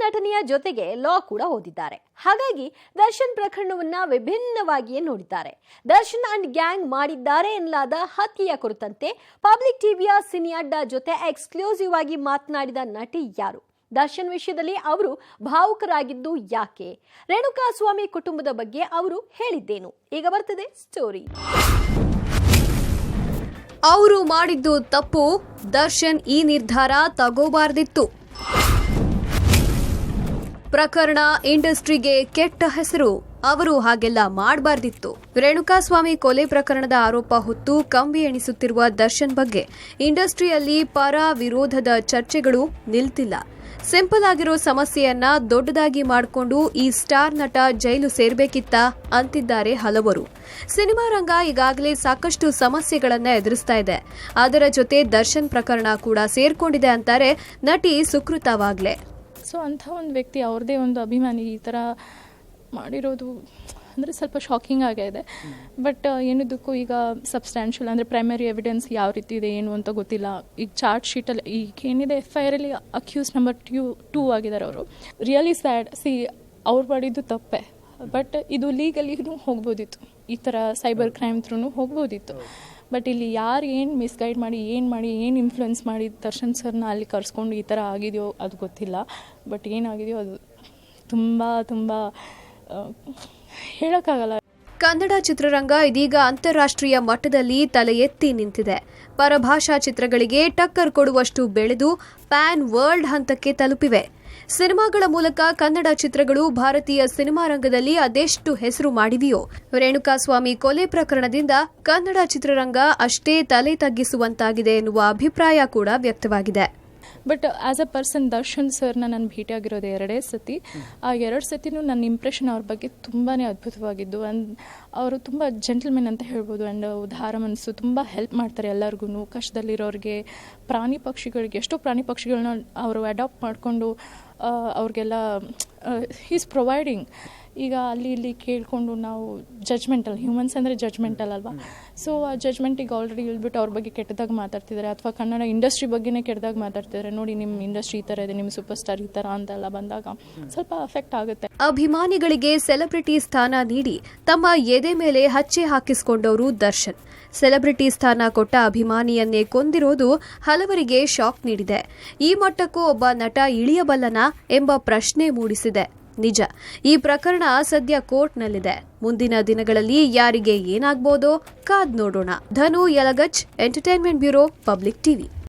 ನಟನೆಯ ಜೊತೆಗೆ ಲಾ ಕೂಡ ಓದಿದ್ದಾರೆ. ಹಾಗಾಗಿ ದರ್ಶನ್ ಪ್ರಕರಣವನ್ನ ವಿಭಿನ್ನವಾಗಿಯೇ ನೋಡಿದ್ದಾರೆ. ದರ್ಶನ್ ಅಂಡ್ ಗ್ಯಾಂಗ್ ಮಾಡಿದ್ದಾರೆ ಎನ್ನಲಾದ ಹತ್ಯೆಯ ಕುರಿತಂತೆ ಪಬ್ಲಿಕ್ ಟಿವಿಯ ಸಿನಿ ಅಡ್ಡಾ ಜೊತೆ ಎಕ್ಸ್ಕ್ಲೂಸಿವ್ ಆಗಿ ಮಾತನಾಡಿದ ನಟಿ ಯಾರು? ದರ್ಶನ್ ವಿಷಯದಲ್ಲಿ ಅವರು ಭಾವುಕರಾಗಿದ್ದು ಯಾಕೆ? ರೇಣುಕಾಸ್ವಾಮಿ ಕುಟುಂಬದ ಬಗ್ಗೆ ಅವರು ಹೇಳಿದ್ದೇನು? ಈಗ ಬರ್ತದೆ ಸ್ಟೋರಿ. ಅವರು ಮಾಡಿದ್ದು ತಪ್ಪು, ದರ್ಶನ್ ಈ ನಿರ್ಧಾರ ತಗೋಬಾರ್ದಿತ್ತು. ಪ್ರಕರಣ ಇಂಡಸ್ಟ್ರಿಗೆ ಕೆಟ್ಟ ಹೆಸರು, ಅವರು ಹಾಗೆಲ್ಲ ಮಾಡಬಾರ್ದಿತ್ತು. ರೇಣುಕಾಸ್ವಾಮಿ ಕೊಲೆ ಪ್ರಕರಣದ ಆರೋಪ ಹೊತ್ತು ಕಂಬಿ ಎಣಿಸುತ್ತಿರುವ ದರ್ಶನ್ ಬಗ್ಗೆ ಇಂಡಸ್ಟ್ರಿಯಲ್ಲಿ ಪರ ವಿರೋಧದ ಚರ್ಚೆಗಳು ನಿಲ್ತಿಲ್ಲ. ಸಿಂಪಲ್ ಆಗಿರೋ ಸಮಸ್ಯೆಯನ್ನ ದೊಡ್ಡದಾಗಿ ಮಾಡಿಕೊಂಡು ಈ ಸ್ಟಾರ್ ನಟ ಜೈಲು ಸೇರ್ಬೇಕಿತ್ತ ಅಂತಿದ್ದಾರೆ ಹಲವರು. ಸಿನಿಮಾ ರಂಗ ಈಗಾಗಲೇ ಸಾಕಷ್ಟು ಸಮಸ್ಯೆಗಳನ್ನ ಎದುರಿಸ್ತಾ ಇದೆ. ಅದರ ಜೊತೆ ದರ್ಶನ್ ಪ್ರಕರಣ ಕೂಡ ಸೇರ್ಕೊಂಡಿದೆ ಅಂತಾರೆ ನಟಿ ಸುಕೃತಾ ವಾಗ್ಲೆ. ಸೊ ಅಂಥ ಒಂದು ವ್ಯಕ್ತಿ ಅವ್ರದೇ ಒಂದು ಅಭಿಮಾನಿ ಈ ಥರ ಮಾಡಿರೋದು ಅಂದರೆ ಸ್ವಲ್ಪ ಶಾಕಿಂಗ್ ಆಗಿದೆ. ಬಟ್ ಏನದಕ್ಕೂ ಈಗ ಸಬ್ಸ್ಟ್ಯಾನ್ಷಿಯಲ್ ಅಂದರೆ ಪ್ರೈಮರಿ ಎವಿಡೆನ್ಸ್ ಯಾವ ರೀತಿ ಇದೆ ಏನು ಅಂತ ಗೊತ್ತಿಲ್ಲ. ಈಗ ಚಾರ್ಜ್ ಶೀಟಲ್ಲಿ ಈಗ ಏನಿದೆ FIR ಅಲ್ಲಿ ಅಕ್ಯೂಸ್ ನಂಬರ್ 2 ಆಗಿದ್ದಾರೆ ಅವರು. Really sad. ಅವ್ರು ಮಾಡಿದ್ದು ತಪ್ಪೆ, ಬಟ್ ಇದು ಲೀಗಲಿನೂ ಹೋಗ್ಬೋದಿತ್ತು. ಈ ಥರ ಸೈಬರ್ ಕ್ರೈಮ್ ಥ್ರೂ ಹೋಗ್ಬೋದಿತ್ತು. ಬಟ್ ಇಲ್ಲಿ ಯಾರು ಏನು ಮಿಸ್ಗೈಡ್ ಮಾಡಿ ಏನು ಇನ್ಫ್ಲುಯೆನ್ಸ್ ಮಾಡಿ ದರ್ಶನ್ ಸರ್ನ ಅಲ್ಲಿ ಕರ್ಸ್ಕೊಂಡು ಈ ಥರ ಆಗಿದೆಯೋ ಅದು ಗೊತ್ತಿಲ್ಲ. ಬಟ್ ಏನಾಗಿದೆಯೋ ಅದು ತುಂಬ ಹೇಳೋಕ್ಕಾಗಲ್ಲ. ಕನ್ನಡ ಚಿತ್ರರಂಗ ಇದೀಗ ಅಂತಾರಾಷ್ಟ್ರೀಯ ಮಟ್ಟದಲ್ಲಿ ತಲೆ ಎತ್ತಿ ನಿಂತಿದೆ. ಪರಭಾಷಾ ಚಿತ್ರಗಳಿಗೆ ಟಕ್ಕರ್ ಕೊಡುವಷ್ಟು ಬೆಳೆದು ಪ್ಯಾನ್ ವರ್ಲ್ಡ್ ಹಂತಕ್ಕೆ ತಲುಪಿವೆ. ಸಿನಿಮಾಗಳ ಮೂಲಕ ಕನ್ನಡ ಚಿತ್ರಗಳು ಭಾರತೀಯ ಸಿನಿಮಾ ರಂಗದಲ್ಲಿ ಅದೆಷ್ಟು ಹೆಸರು ಮಾಡಿವೆಯೋ, ರೇಣುಕಾಸ್ವಾಮಿ ಕೊಲೆ ಪ್ರಕರಣದಿಂದ ಕನ್ನಡ ಚಿತ್ರರಂಗ ಅಷ್ಟೇ ತಲೆ ತಗ್ಗಿಸುವಂತಾಗಿದೆ ಎನ್ನುವ ಅಭಿಪ್ರಾಯ ಕೂಡ ವ್ಯಕ್ತವಾಗಿದೆ. But as a person Darshan ಸರ್ನ ನಾನು ಭೇಟಿಯಾಗಿರೋದು 2 ಸತಿ. ಆ 2 ಸತಿನೂ ನನ್ನ ಇಂಪ್ರೆಷನ್ ಅವ್ರ ಬಗ್ಗೆ ತುಂಬಾ ಅದ್ಭುತವಾಗಿದ್ದು. ಅವರು ತುಂಬ ಜೆಂಟಲ್ಮೆನ್ ಅಂತ ಹೇಳ್ಬೋದು. ಆ್ಯಂಡ್ ಉದಾರ ಮನಸ್ಸು, ತುಂಬ ಹೆಲ್ಪ್ ಮಾಡ್ತಾರೆ ಎಲ್ಲರಿಗೂ, ಕಷ್ಟದಲ್ಲಿರೋರಿಗೆ, ಪ್ರಾಣಿ ಪಕ್ಷಿಗಳಿಗೆ. ಎಷ್ಟೋ ಪ್ರಾಣಿ ಪಕ್ಷಿಗಳನ್ನ ಅವರು ಅಡಾಪ್ಟ್ ಮಾಡಿಕೊಂಡು ಅವ್ರಿಗೆಲ್ಲ ಈಸ್ ಪ್ರೊವೈಡಿಂಗ್. ಈಗ ಅಲ್ಲಿ ಇಲ್ಲಿ ಕೇಳಿಕೊಂಡು ನಾವು ಜಜ್ಮೆಂಟಲ್, ಹ್ಯೂಮನ್ಸ್ ಅಂದರೆ ಜಜ್ಮೆಂಟಲ್ ಅಲ್ವಾ. ಸೊ ಆ ಜಜ್ಮೆಂಟಿಗೆ ಆಲ್ರೆಡಿ ಇಳ್ಬಿಟ್ಟು ಅವ್ರ ಬಗ್ಗೆ ಕೆಟ್ಟದಾಗ ಮಾತಾಡ್ತಿದ್ದಾರೆ, ಅಥವಾ ಕನ್ನಡ ಇಂಡಸ್ಟ್ರಿ ಬಗ್ಗೆನೇ ಕೆಟ್ಟದಾಗ ಮಾತಾಡ್ತಿದ್ದಾರೆ. ನೋಡಿ ನಿಮ್ಮ ಇಂಡಸ್ಟ್ರಿ ಈ ಥರ ಇದೆ, ನಿಮ್ಮ ಸೂಪರ್ ಸ್ಟಾರ್ ಈ ಥರ ಅಂತೆಲ್ಲ ಬಂದಾಗ ಸ್ವಲ್ಪ ಅಫೆಕ್ಟ್ ಆಗುತ್ತೆ. ಅಭಿಮಾನಿಗಳಿಗೆ ಸೆಲೆಬ್ರಿಟಿ ಸ್ಥಾನ ನೀಡಿ ತಮ್ಮ ಎದೆ ಮೇಲೆ ಹಚ್ಚೆ ಹಾಕಿಸಿಕೊಂಡವರು ದರ್ಶನ್. ಸೆಲೆಬ್ರಿಟಿ ಸ್ಥಾನ ಕೊಟ್ಟ ಅಭಿಮಾನಿಯನ್ನೇ ಕೊಂದಿರೋದು ಹಲವರಿಗೆ ಶಾಕ್ ನೀಡಿದೆ. ಈ ಮಟ್ಟಕ್ಕೂ ಒಬ್ಬ ನಟ ಇಳಿಯಬಲ್ಲನಾ ಎಂಬ ಪ್ರಶ್ನೆ ಮೂಡಿಸಿದೆ. ನಿಜ, ಈ ಪ್ರಕರಣ ಸದ್ಯ ಕೋರ್ಟ್ನಲ್ಲಿದೆ. ಮುಂದಿನ ದಿನಗಳಲ್ಲಿ ಯಾರಿಗೆ ಏನಾಗ್ಬೋದೋ ಕಾದ್ ನೋಡೋಣ. ಧನು ಯಲಗಚ್, ಎಂಟರ್ಟೈನ್ಮೆಂಟ್ ಬ್ಯೂರೋ, ಪಬ್ಲಿಕ್ ಟಿವಿ.